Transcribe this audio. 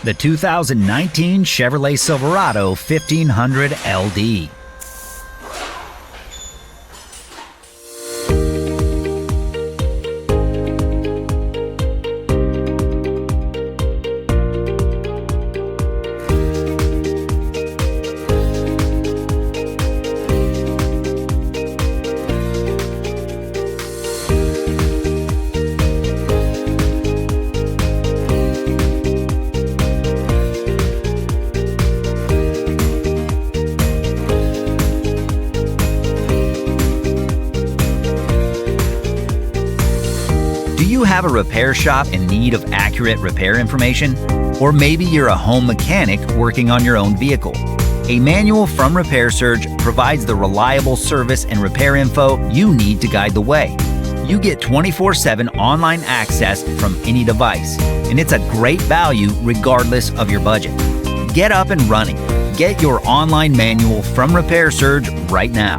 The 2019 Chevrolet Silverado 1500 LD. Do you have a repair shop in need of accurate repair information? Or maybe you're a home mechanic working on your own vehicle. A manual from Repair Surge provides the reliable service and repair info you need to guide the way. You get 24/7 online access from any device, and it's a great value regardless of your budget. Get up and running. Get your online manual from Repair Surge right now.